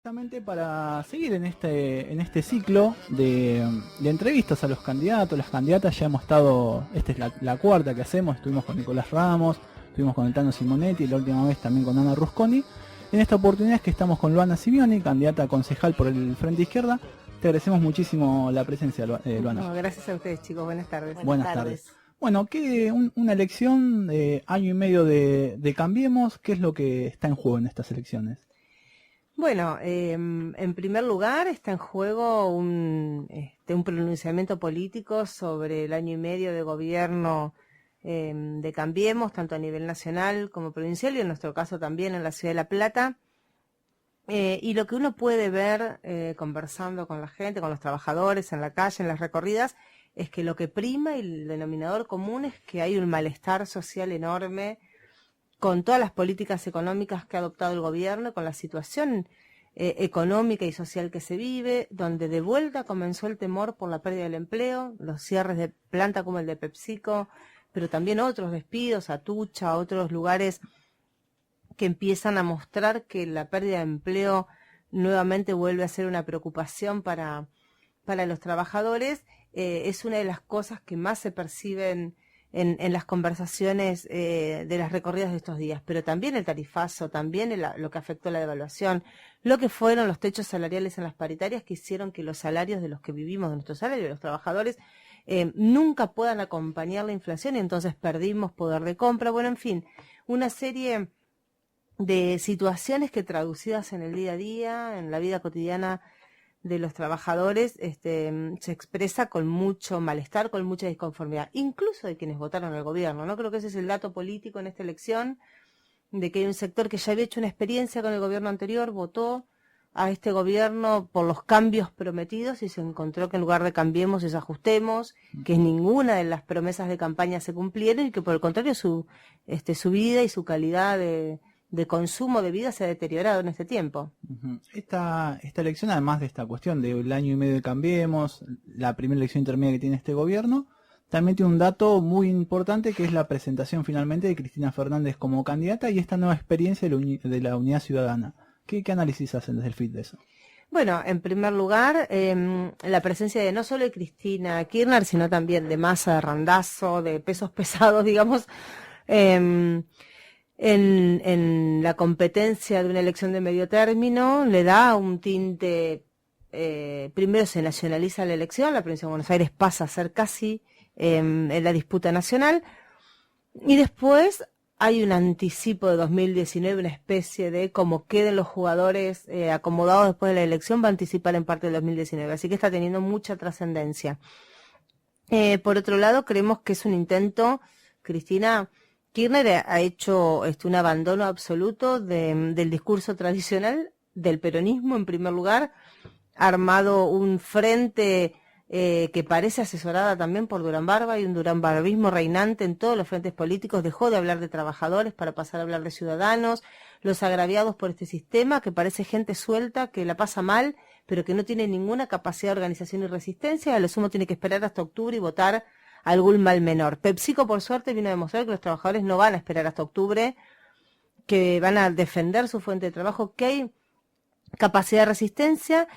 Justamente para seguir en este ciclo de entrevistas a los candidatos, las candidatas, ya hemos estado, esta es la cuarta que hacemos, estuvimos con Nicolás Ramos, estuvimos con el Tano Simonetti, y la última vez también con Ana Rusconi. En esta oportunidad es que estamos con Luana Simeoni, candidata a concejal por el Frente Izquierda. Te agradecemos muchísimo la presencia, Luana. No, gracias a ustedes, chicos, buenas tardes. Buenas tardes. Bueno, una elección de año y medio de Cambiemos, ¿qué es lo que está en juego en estas elecciones? Bueno, en primer lugar está en juego un pronunciamiento político sobre el año y medio de gobierno de Cambiemos, tanto a nivel nacional como provincial, y en nuestro caso también en la ciudad de La Plata. Y lo que uno puede ver conversando con la gente, con los trabajadores en la calle, en las recorridas, es que lo que prima y el denominador común es que hay un malestar social enorme con todas las políticas económicas que ha adoptado el gobierno, con la situación económica y social que se vive, donde de vuelta comenzó el temor por la pérdida del empleo, los cierres de planta como el de PepsiCo, pero también otros despidos, Atucha, otros lugares que empiezan a mostrar que la pérdida de empleo nuevamente vuelve a ser una preocupación para los trabajadores. Es una de las cosas que más se perciben en las conversaciones de las recorridas de estos días, pero también el tarifazo, también lo que afectó la devaluación, lo que fueron los techos salariales en las paritarias que hicieron que los salarios de los que vivimos, de nuestros salarios, de los trabajadores, nunca puedan acompañar la inflación y entonces perdimos poder de compra. Bueno, en fin, una serie de situaciones que traducidas en el día a día, en la vida cotidiana de los trabajadores, se expresa con mucho malestar, con mucha disconformidad, incluso de quienes votaron al gobierno, ¿no? Creo que ese es el dato político en esta elección, de que hay un sector que ya había hecho una experiencia con el gobierno anterior, votó a este gobierno por los cambios prometidos y se encontró que en lugar de cambiemos es ajustemos, que ninguna de las promesas de campaña se cumplieron y que por el contrario su vida y su calidad de consumo de vida se ha deteriorado en este tiempo. Esta elección, además de esta cuestión del año y medio de Cambiemos, la primera elección intermedia que tiene este gobierno, también tiene un dato muy importante que es la presentación finalmente de Cristina Fernández como candidata y esta nueva experiencia de la Unidad Ciudadana. ¿Qué análisis hacen desde el FIT de eso? Bueno, en primer lugar, la presencia de no solo de Cristina Kirchner, sino también de Massa, de Randazzo, de pesos pesados, digamos, en la competencia de una elección de medio término, le da un tinte, primero se nacionaliza la elección, la provincia de Buenos Aires pasa a ser casi en la disputa nacional, y después hay un anticipo de 2019, una especie de como queden los jugadores acomodados después de la elección, va a anticipar en parte del 2019, así que está teniendo mucha trascendencia. Por otro lado, creemos que es un intento, Cristina Kirchner ha hecho un abandono absoluto del discurso tradicional del peronismo en primer lugar, ha armado un frente que parece asesorada también por Durán Barba y un Durán Barbismo reinante en todos los frentes políticos, dejó de hablar de trabajadores para pasar a hablar de ciudadanos, los agraviados por este sistema que parece gente suelta, que la pasa mal, pero que no tiene ninguna capacidad de organización y resistencia, a lo sumo tiene que esperar hasta octubre y votar algún mal menor. PepsiCo, por suerte, vino a demostrar que los trabajadores no van a esperar hasta octubre, que van a defender su fuente de trabajo, que hay capacidad de resistencia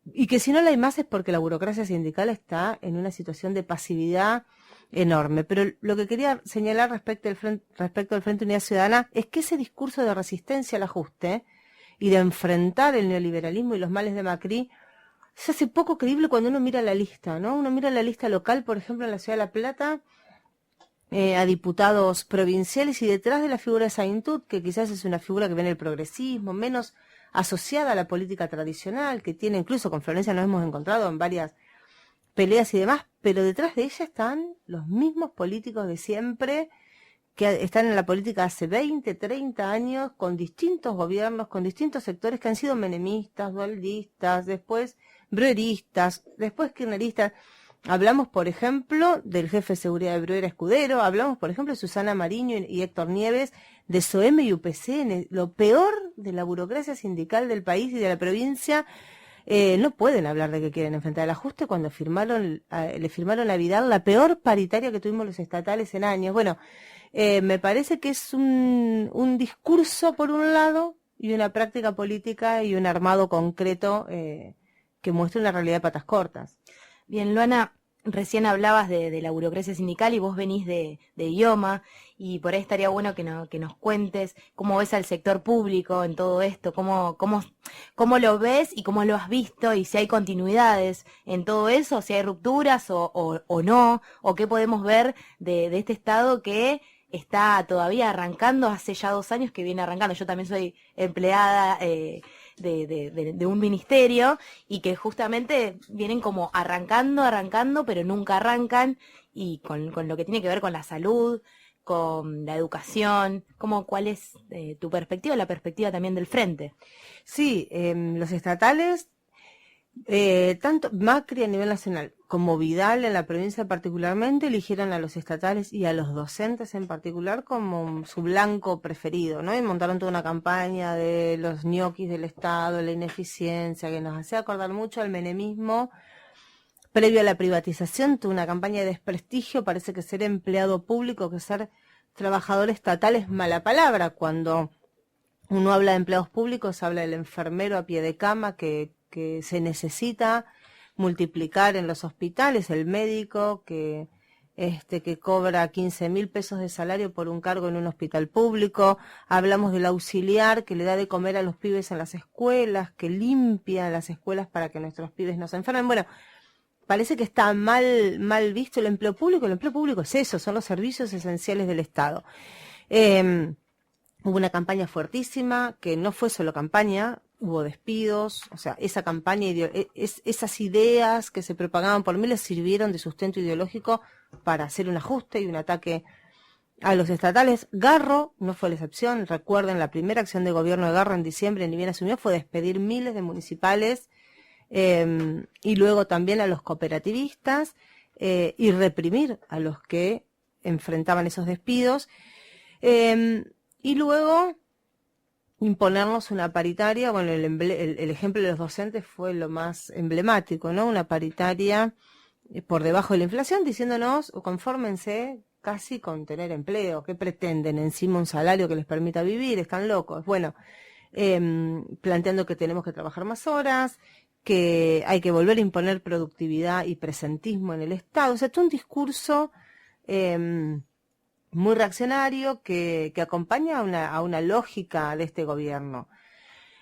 y que si no la hay más es porque la burocracia sindical está en una situación de pasividad enorme. Pero lo que quería señalar respecto al Frente Unidad Ciudadana es que ese discurso de resistencia al ajuste y de enfrentar el neoliberalismo y los males de Macri se hace poco creíble cuando uno mira la lista, ¿no? Uno mira la lista local, por ejemplo, en la ciudad de La Plata, a diputados provinciales y detrás de la figura de Saintud, que quizás es una figura que viene del progresismo, menos asociada a la política tradicional, que tiene, incluso con Florencia nos hemos encontrado en varias peleas y demás, pero detrás de ella están los mismos políticos de siempre, que están en la política hace 20, 30 años, con distintos gobiernos, con distintos sectores que han sido menemistas, dualdistas, después brueristas, después kirchneristas. Hablamos, por ejemplo, del jefe de seguridad de Bruera Escudero, hablamos, por ejemplo, de Susana Mariño y Héctor Nieves, de SOEM y UPC, lo peor de la burocracia sindical del país y de la provincia. No pueden hablar de que quieren enfrentar el ajuste cuando le firmaron a Vidal la peor paritaria que tuvimos los estatales en años. Bueno, me parece que es un discurso por un lado y una práctica política y un armado concreto que muestre una realidad de patas cortas. Bien, Luana, recién hablabas de la burocracia sindical y vos venís de IOMA, y por ahí estaría bueno que nos cuentes cómo ves al sector público en todo esto, cómo lo ves y cómo lo has visto, y si hay continuidades en todo eso, si hay rupturas o no, o qué podemos ver de este Estado que está todavía arrancando, hace ya 2 años que viene arrancando. Yo también soy empleada de un ministerio, y que justamente vienen como arrancando, pero nunca arrancan, y con lo que tiene que ver con la salud, con la educación, ¿cuál es tu perspectiva, la perspectiva también del frente? Sí, los estatales, tanto Macri a nivel nacional como Vidal en la provincia particularmente, eligieron a los estatales y a los docentes en particular como su blanco preferido, ¿no? Y montaron toda una campaña de los ñoquis del Estado, la ineficiencia, que nos hacía acordar mucho al menemismo previo a la privatización. Toda una campaña de desprestigio. Parece que ser empleado público, que ser trabajador estatal es mala palabra. Cuando uno habla de empleados públicos, habla del enfermero a pie de cama que se necesita multiplicar en los hospitales, el médico que cobra 15.000 pesos de salario por un cargo en un hospital público. Hablamos del auxiliar que le da de comer a los pibes en las escuelas, que limpia las escuelas para que nuestros pibes no se enfermen. Bueno, parece que está mal visto el empleo público. El empleo público es eso, son los servicios esenciales del Estado. Hubo una campaña fuertísima, que no fue solo campaña, hubo despidos, o sea, esa campaña, esas ideas que se propagaban por miles sirvieron de sustento ideológico para hacer un ajuste y un ataque a los estatales. Garro no fue la excepción. Recuerden, la primera acción de gobierno de Garro en diciembre, ni bien asumió, fue despedir miles de municipales, y luego también a los cooperativistas, y reprimir a los que enfrentaban esos despidos, y luego imponernos una paritaria. Bueno, el ejemplo de los docentes fue lo más emblemático, ¿no? Una paritaria por debajo de la inflación, diciéndonos, confórmense casi con tener empleo. ¿Qué pretenden? Encima un salario que les permita vivir, están locos. Bueno, planteando que tenemos que trabajar más horas, que hay que volver a imponer productividad y presentismo en el Estado. O sea, todo un discurso muy reaccionario que acompaña a una lógica de este gobierno.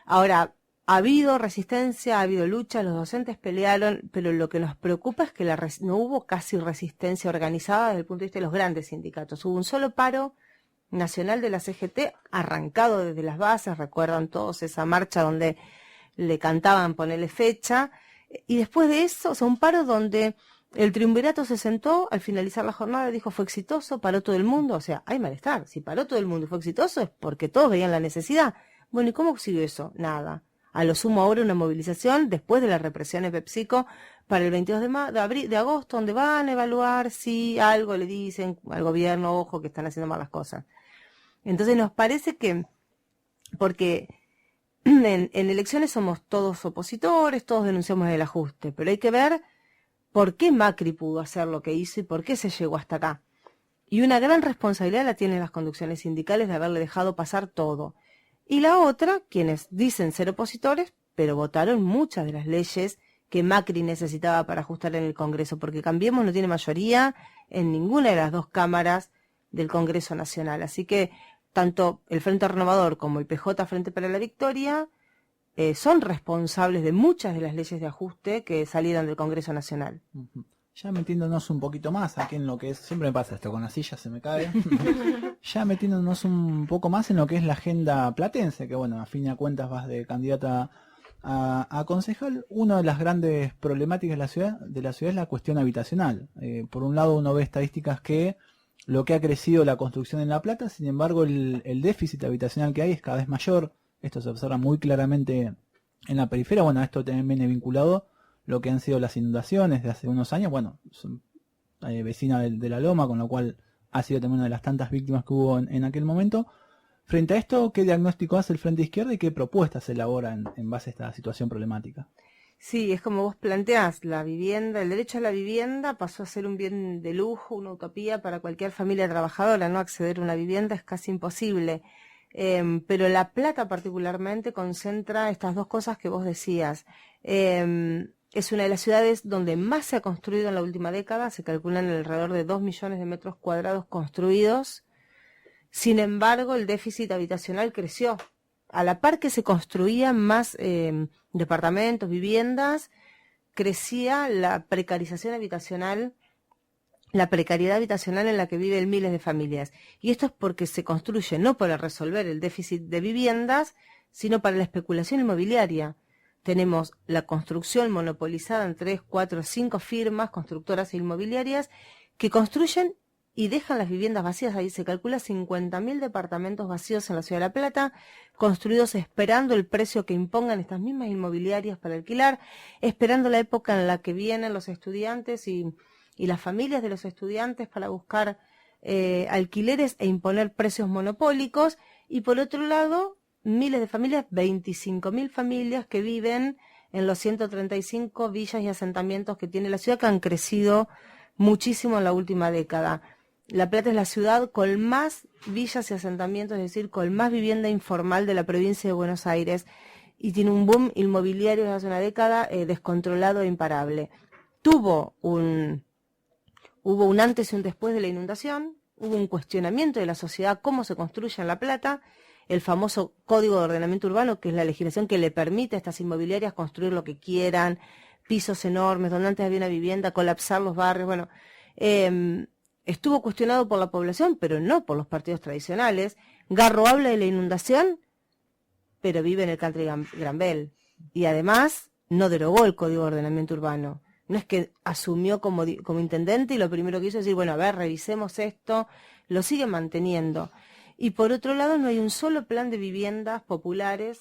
Ahora, ha habido resistencia, ha habido lucha, los docentes pelearon, pero lo que nos preocupa es que no hubo casi resistencia organizada desde el punto de vista de los grandes sindicatos. Hubo un solo paro nacional de la CGT, arrancado desde las bases. Recuerdan todos esa marcha donde le cantaban ponerle fecha, y después de eso, o sea, un paro donde el triunvirato se sentó al finalizar la jornada y dijo fue exitoso, paró todo el mundo. O sea, hay malestar. Si paró todo el mundo y fue exitoso es porque todos veían la necesidad. Bueno, ¿y cómo siguió eso? Nada. A lo sumo ahora una movilización después de la represión en PepsiCo para el 22 de agosto, donde van a evaluar si algo le dicen al gobierno, ojo, que están haciendo malas cosas. Entonces nos parece que, porque en elecciones somos todos opositores, todos denunciamos el ajuste, pero hay que ver por qué Macri pudo hacer lo que hizo y por qué se llegó hasta acá. Y una gran responsabilidad la tienen las conducciones sindicales de haberle dejado pasar todo. Y la otra, quienes dicen ser opositores, pero votaron muchas de las leyes que Macri necesitaba para ajustar en el Congreso, porque Cambiemos no tiene mayoría en ninguna de las dos cámaras del Congreso Nacional. Así que tanto el Frente Renovador como el PJ Frente para la Victoria son responsables de muchas de las leyes de ajuste que salieron del Congreso Nacional. Ya metiéndonos un poquito más aquí en lo que es, siempre me pasa esto, con la silla se me cae, ya metiéndonos un poco más en lo que es la agenda platense, que bueno, a fin de cuentas vas de candidata a concejal. Una de las grandes problemáticas de la ciudad es la cuestión habitacional. Por un lado uno ve estadísticas que lo que ha crecido la construcción en La Plata, sin embargo el déficit habitacional que hay es cada vez mayor. Esto se observa muy claramente en la periferia. Bueno, esto también viene vinculado lo que han sido las inundaciones de hace unos años. Bueno, son vecina de la Loma, con lo cual ha sido también una de las tantas víctimas que hubo en aquel momento. Frente a esto, ¿qué diagnóstico hace el Frente Izquierda y qué propuestas se elaboran en base a esta situación problemática? Sí, es como vos planteás, la vivienda, el derecho a la vivienda pasó a ser un bien de lujo, una utopía para cualquier familia trabajadora, ¿no? Acceder a una vivienda es casi imposible. pero La Plata particularmente concentra estas dos cosas que vos decías. Es una de las ciudades donde más se ha construido en la última década, se calculan alrededor de 2 millones de metros cuadrados construidos. Sin embargo, el déficit habitacional creció. A la par que se construían más departamentos, viviendas, crecía la precarización habitacional, la precariedad habitacional en la que viven miles de familias. Y esto es porque se construye no para resolver el déficit de viviendas, sino para la especulación inmobiliaria. Tenemos la construcción monopolizada en 3, 4, 5 firmas constructoras e inmobiliarias que construyen y dejan las viviendas vacías. Ahí se calcula 50.000 departamentos vacíos en la Ciudad de La Plata, construidos esperando el precio que impongan estas mismas inmobiliarias para alquilar, esperando la época en la que vienen los estudiantes y las familias de los estudiantes para buscar alquileres e imponer precios monopólicos. Y por otro lado, miles de familias, 25.000 familias que viven en los 135 villas y asentamientos que tiene la ciudad, que han crecido muchísimo en la última década. La Plata es la ciudad con más villas y asentamientos, es decir, con más vivienda informal de la provincia de Buenos Aires, y tiene un boom inmobiliario desde hace una década descontrolado e imparable. Hubo un antes y un después de la inundación, hubo un cuestionamiento de la sociedad cómo se construye en La Plata, el famoso Código de Ordenamiento Urbano, que es la legislación que le permite a estas inmobiliarias construir lo que quieran, pisos enormes, donde antes había una vivienda, colapsar los barrios, bueno, estuvo cuestionado por la población, pero no por los partidos tradicionales. Garro habla de la inundación, pero vive en el country Granbel, y además no derogó el Código de Ordenamiento Urbano. No es que asumió como intendente y lo primero que hizo es decir, bueno, a ver, revisemos esto, lo sigue manteniendo. Y por otro lado, no hay un solo plan de viviendas populares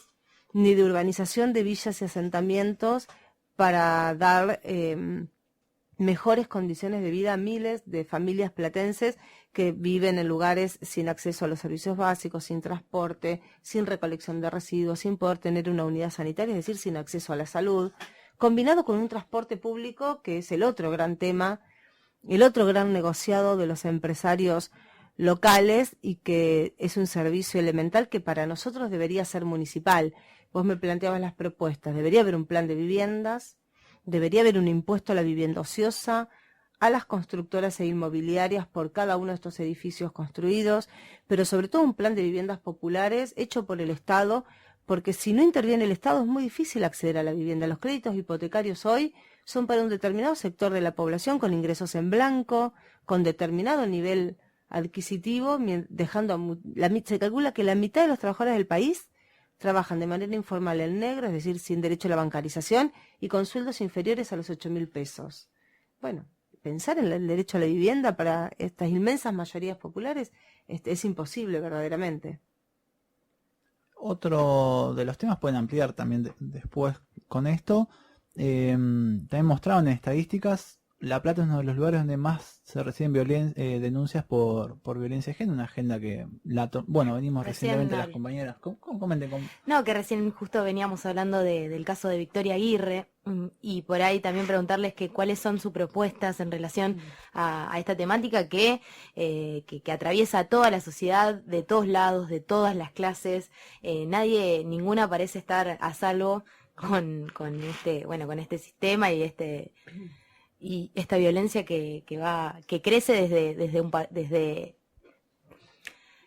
ni de urbanización de villas y asentamientos para dar mejores condiciones de vida a miles de familias platenses que viven en lugares sin acceso a los servicios básicos, sin transporte, sin recolección de residuos, sin poder tener una unidad sanitaria, es decir, sin acceso a la salud, combinado con un transporte público que es el otro gran tema, el otro gran negociado de los empresarios locales, y que es un servicio elemental que para nosotros debería ser municipal. Vos me planteabas las propuestas, debería haber un plan de viviendas, debería haber un impuesto a la vivienda ociosa, a las constructoras e inmobiliarias por cada uno de estos edificios construidos, pero sobre todo un plan de viviendas populares hecho por el Estado, porque si no interviene el Estado es muy difícil acceder a la vivienda. Los créditos hipotecarios hoy son para un determinado sector de la población con ingresos en blanco, con determinado nivel adquisitivo, dejando se calcula que la mitad de los trabajadores del país trabajan de manera informal en negro, es decir, sin derecho a la bancarización y con sueldos inferiores a los 8.000 pesos. Bueno, pensar en el derecho a la vivienda para estas inmensas mayorías populares es imposible verdaderamente. Otro de los temas, pueden ampliar también después con esto, también mostraron en estadísticas, La Plata es uno de los lugares donde más se reciben denuncias por violencia de género, una agenda que venimos recientemente las compañeras. Comenten. No, que recién justo veníamos hablando del caso de Victoria Aguirre, y por ahí también preguntarles que cuáles son sus propuestas en relación a esta temática que atraviesa a toda la sociedad, de todos lados, de todas las clases. Ninguna parece estar a salvo con este sistema y esta violencia que crece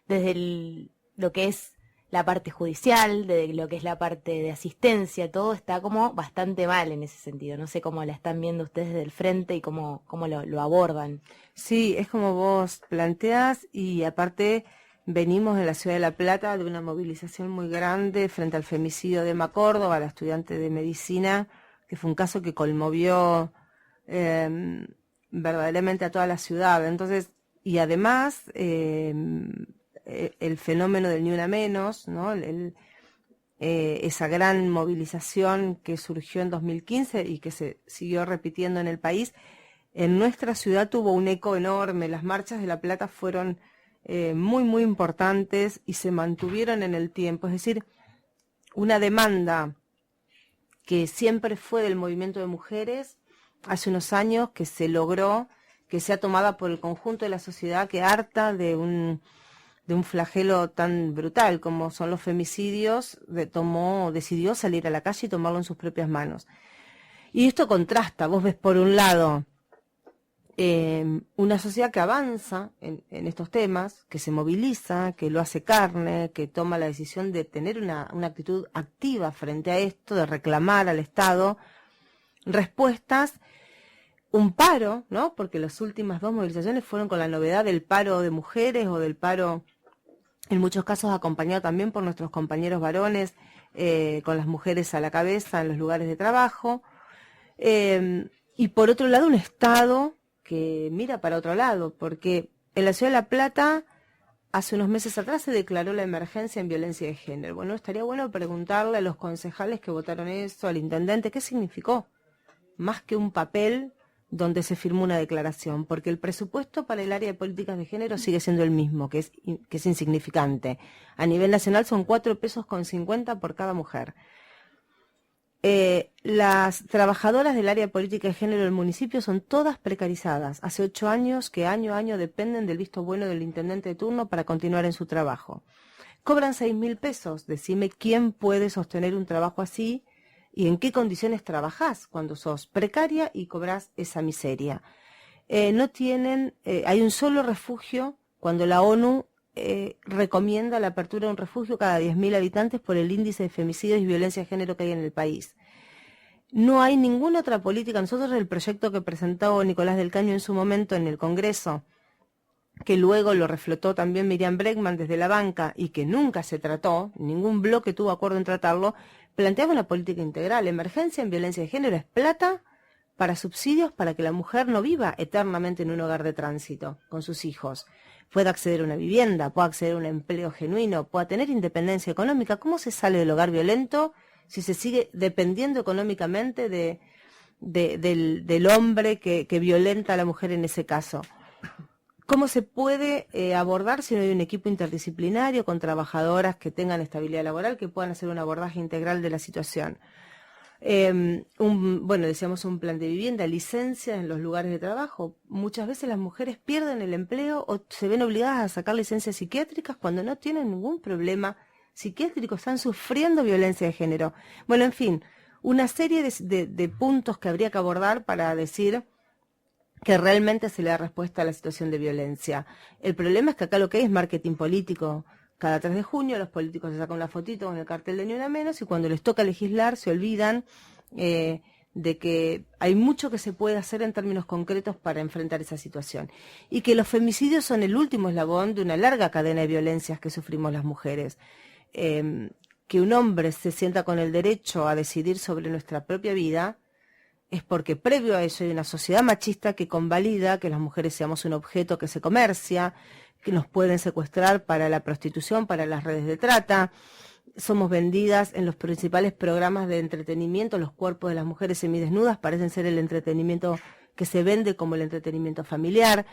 desde lo que es la parte judicial, de lo que es la parte de asistencia. Todo está como bastante mal en ese sentido. No sé cómo la están viendo ustedes desde el frente y cómo lo abordan. Sí, es como vos planteás, y aparte venimos de la Ciudad de La Plata de una movilización muy grande frente al femicidio de Emma Córdoba, la estudiante de medicina, que fue un caso que conmovió verdaderamente a toda la ciudad. Entonces, y además el fenómeno del Ni Una Menos, ¿no? Esa gran movilización que surgió en 2015 y que se siguió repitiendo en el país, en nuestra ciudad tuvo un eco enorme. Las marchas de La Plata fueron muy, muy importantes y se mantuvieron en el tiempo. Es decir, una demanda que siempre fue del movimiento de mujeres, hace unos años que se logró que sea tomada por el conjunto de la sociedad, que harta de de un flagelo tan brutal como son los femicidios, decidió salir a la calle y tomarlo en sus propias manos. Y esto contrasta, vos ves por un lado una sociedad que avanza en estos temas, que se moviliza, que lo hace carne, que toma la decisión de tener una actitud activa frente a esto, de reclamar al Estado respuestas, un paro, ¿no? Porque las últimas 2 movilizaciones fueron con la novedad del paro de mujeres o del paro, en muchos casos acompañado también por nuestros compañeros varones, con las mujeres a la cabeza en los lugares de trabajo. Y por otro lado, un Estado que mira para otro lado, porque en la Ciudad de La Plata, hace unos meses atrás, se declaró la emergencia en violencia de género. Bueno, estaría bueno preguntarle a los concejales que votaron eso, al intendente, ¿qué significó? Más que un papel donde se firmó una declaración, porque el presupuesto para el área de políticas de género sigue siendo el mismo, que es insignificante. A nivel nacional son 4,50 pesos por cada mujer. Las trabajadoras del área de política de género del municipio son todas precarizadas. Hace 8 años que año a año dependen del visto bueno del intendente de turno para continuar en su trabajo. Cobran 6.000 pesos. Decime quién puede sostener un trabajo así y en qué condiciones trabajás cuando sos precaria y cobrás esa miseria. No tienen, hay un solo refugio cuando la ONU recomienda la apertura de un refugio cada 10.000 habitantes por el índice de femicidios y violencia de género que hay en el país. No hay ninguna otra política. Nosotros el proyecto que presentó Nicolás del Caño en su momento en el Congreso, que luego lo reflotó también Miriam Bregman desde la banca y que nunca se trató, ningún bloque tuvo acuerdo en tratarlo, planteaba una política integral. Emergencia en violencia de género es plata para subsidios para que la mujer no viva eternamente en un hogar de tránsito con sus hijos. Pueda acceder a una vivienda, pueda acceder a un empleo genuino, pueda tener independencia económica. ¿Cómo se sale del hogar violento si se sigue dependiendo económicamente del hombre que violenta a la mujer en ese caso? ¿Cómo se puede abordar si no hay un equipo interdisciplinario con trabajadoras que tengan estabilidad laboral, que puedan hacer un abordaje integral de la situación? Decíamos un plan de vivienda, licencias en los lugares de trabajo. Muchas veces las mujeres pierden el empleo o se ven obligadas a sacar licencias psiquiátricas cuando no tienen ningún problema psiquiátrico, están sufriendo violencia de género. Bueno, en fin, una serie de puntos que habría que abordar para decir que realmente se le da respuesta a la situación de violencia. El problema es que acá lo que hay es marketing político. Cada 3 de junio los políticos se sacan una fotito con el cartel de Ni Una Menos y cuando les toca legislar se olvidan de que hay mucho que se puede hacer en términos concretos para enfrentar esa situación. Y que los femicidios son el último eslabón de una larga cadena de violencias que sufrimos las mujeres. Que un hombre se sienta con el derecho a decidir sobre nuestra propia vida es porque previo a eso hay una sociedad machista que convalida que las mujeres seamos un objeto que se comercia, que nos pueden secuestrar para la prostitución, para las redes de trata. Somos vendidas en los principales programas de entretenimiento, los cuerpos de las mujeres semidesnudas parecen ser el entretenimiento que se vende como el entretenimiento familiar.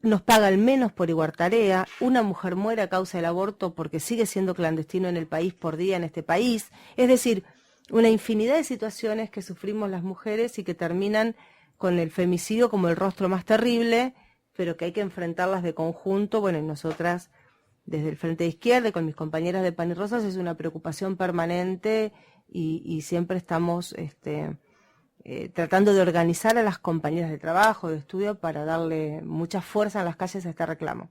Nos pagan menos por igual tarea. Una mujer muere a causa del aborto porque sigue siendo clandestino en el país por día en este país. Es decir, una infinidad de situaciones que sufrimos las mujeres y que terminan con el femicidio como el rostro más terrible, pero que hay que enfrentarlas de conjunto. Bueno, y nosotras desde el Frente de Izquierda y con mis compañeras de Pan y Rosas es una preocupación permanente y siempre estamos tratando de organizar a las compañeras de trabajo, de estudio, para darle mucha fuerza en las calles a este reclamo.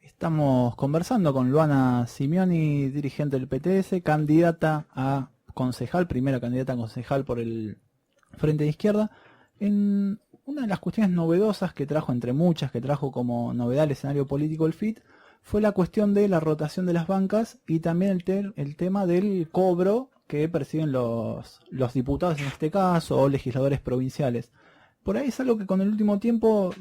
Estamos conversando con Luana Simioni, dirigente del PTS, candidata a concejal, primera candidata a concejal por el Frente de Izquierda. En una de las cuestiones novedosas que trajo, entre muchas que trajo como novedad el escenario político el FIT, fue la cuestión de la rotación de las bancas y también el tema del cobro que perciben los diputados en este caso o legisladores provinciales. Por ahí es algo que con el último tiempo,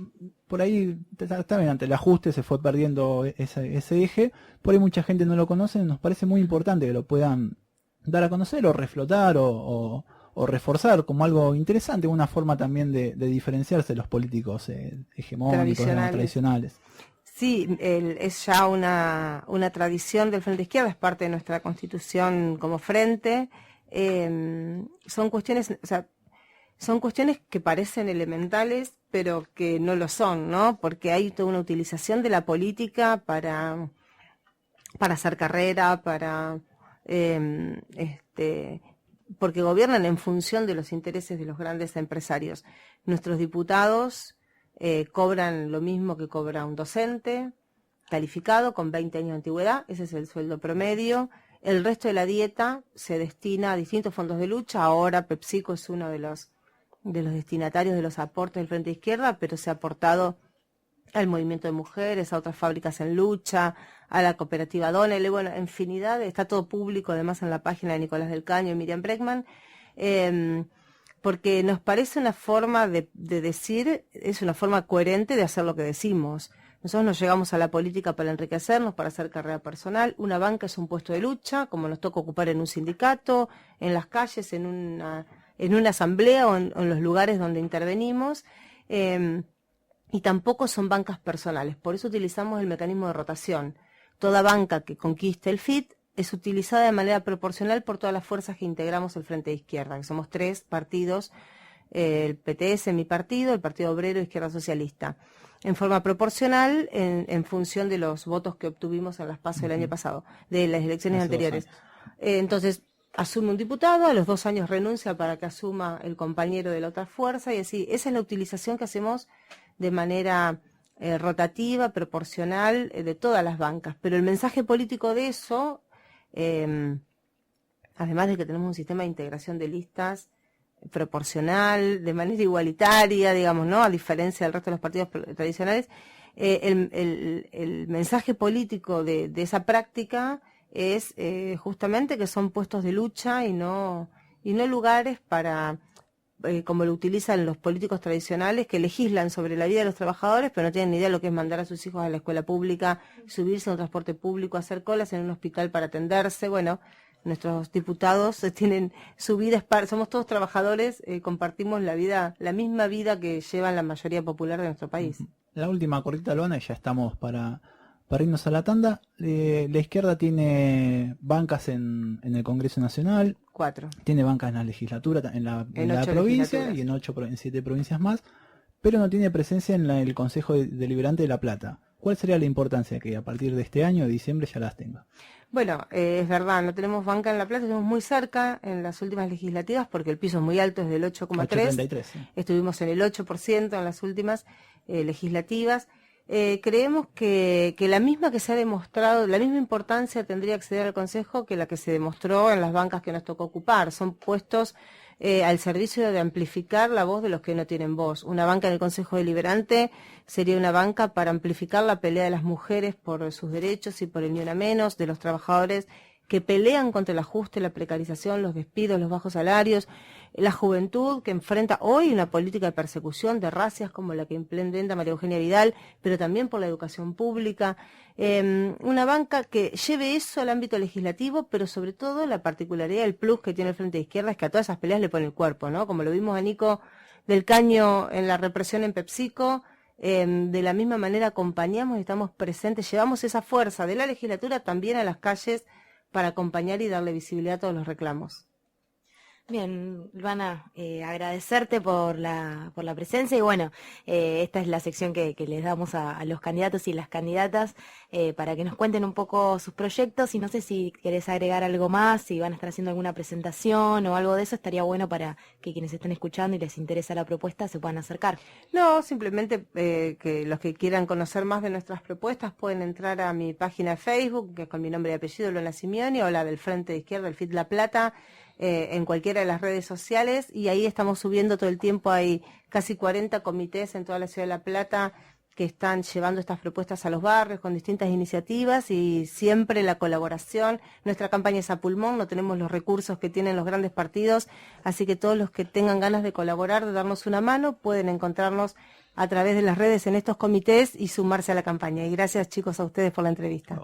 por ahí también ante el ajuste se fue perdiendo ese eje. Por ahí mucha gente no lo conoce, nos parece muy importante que lo puedan dar a conocer o reflotar o reforzar como algo interesante, una forma también de diferenciarse de los políticos hegemónicos, tradicionales. Sí, es ya una tradición del Frente de Izquierda, es parte de nuestra constitución como frente. Son cuestiones que parecen elementales, pero que no lo son, ¿no? Porque hay toda una utilización de la política para para hacer carrera, porque gobiernan en función de los intereses de los grandes empresarios. Nuestros diputados cobran lo mismo que cobra un docente calificado con 20 años de antigüedad, ese es el sueldo promedio. El resto de la dieta se destina a distintos fondos de lucha. Ahora PepsiCo es uno de los destinatarios de los aportes del Frente Izquierda, pero se ha aportado al movimiento de mujeres, a otras fábricas en lucha, a la cooperativa Donel, bueno, infinidad, está todo público además en la página de Nicolás del Caño y Miriam Bregman, porque nos parece una forma de decir, es una forma coherente de hacer lo que decimos. Nosotros no llegamos a la política para enriquecernos, para hacer carrera personal. Una banca es un puesto de lucha, como nos toca ocupar en un sindicato, en las calles, en una asamblea o en los lugares donde intervenimos. Y tampoco son bancas personales. Por eso utilizamos el mecanismo de rotación. Toda banca que conquiste el FIT es utilizada de manera proporcional por todas las fuerzas que integramos el Frente de Izquierda, que somos 3 partidos, el PTS, mi partido, el Partido Obrero y Izquierda Socialista, en forma proporcional en función de los votos que obtuvimos en las PASO del año pasado, de las elecciones anteriores. Entonces, asume un diputado, a los 2 años renuncia para que asuma el compañero de la otra fuerza, y así, esa es la utilización que hacemos de manera rotativa, proporcional, de todas las bancas. Pero el mensaje político de eso, además de que tenemos un sistema de integración de listas proporcional, de manera igualitaria, digamos, ¿no? A diferencia del resto de los partidos tradicionales, el mensaje político de esa práctica es justamente que son puestos de lucha y no lugares para, como lo utilizan los políticos tradicionales, que legislan sobre la vida de los trabajadores, pero no tienen ni idea de lo que es mandar a sus hijos a la escuela pública, subirse a un transporte público, hacer colas en un hospital para atenderse. Bueno, nuestros diputados tienen su vida, somos todos trabajadores, compartimos la misma vida que llevan la mayoría popular de nuestro país. La última cortita, Luana, y ya estamos para irnos a la tanda. La izquierda tiene bancas en el Congreso Nacional. 4. Tiene bancas en la legislatura, en la provincia y en 7 provincias más, pero no tiene presencia en el Consejo Deliberante de La Plata. ¿Cuál sería la importancia que a partir de este año, de diciembre, ya las tenga? Bueno, es verdad, no tenemos banca en La Plata, estuvimos muy cerca en las últimas legislativas porque el piso es muy alto, es del 8,3. Sí. Estuvimos en el 8% en las últimas legislativas. Creemos que la misma que se ha demostrado, la misma importancia tendría acceder al Consejo que la que se demostró en las bancas que nos tocó ocupar. Son puestos al servicio de amplificar la voz de los que no tienen voz. Una banca en el Consejo Deliberante sería una banca para amplificar la pelea de las mujeres por sus derechos y por el ni una menos, de los trabajadores que pelean contra el ajuste, la precarización, los despidos, los bajos salarios, la juventud que enfrenta hoy una política de persecución de racias como la que implementa María Eugenia Vidal, pero también por la educación pública. Una banca que lleve eso al ámbito legislativo, pero sobre todo la particularidad, el plus que tiene el Frente de Izquierda es que a todas esas peleas le pone el cuerpo, ¿no? Como lo vimos a Nico del Caño en la represión en PepsiCo, de la misma manera acompañamos y estamos presentes, llevamos esa fuerza de la legislatura también a las calles para acompañar y darle visibilidad a todos los reclamos. Bien, Luana, agradecerte por la presencia y bueno, esta es la sección que les damos a los candidatos y las candidatas para que nos cuenten un poco sus proyectos y no sé si querés agregar algo más, si van a estar haciendo alguna presentación o algo de eso, estaría bueno para que quienes estén escuchando y les interesa la propuesta se puedan acercar. No, simplemente que los que quieran conocer más de nuestras propuestas pueden entrar a mi página de Facebook, que es con mi nombre y apellido, Luana Simeoni, o la del Frente de Izquierda, el FIT La Plata, en cualquiera de las redes sociales, y ahí estamos subiendo todo el tiempo. Hay casi 40 comités en toda la ciudad de La Plata que están llevando estas propuestas a los barrios con distintas iniciativas y siempre la colaboración. Nuestra campaña es a pulmón, no tenemos los recursos que tienen los grandes partidos, así que todos los que tengan ganas de colaborar, de darnos una mano, pueden encontrarnos a través de las redes en estos comités y sumarse a la campaña. Y gracias, chicos, a ustedes por la entrevista.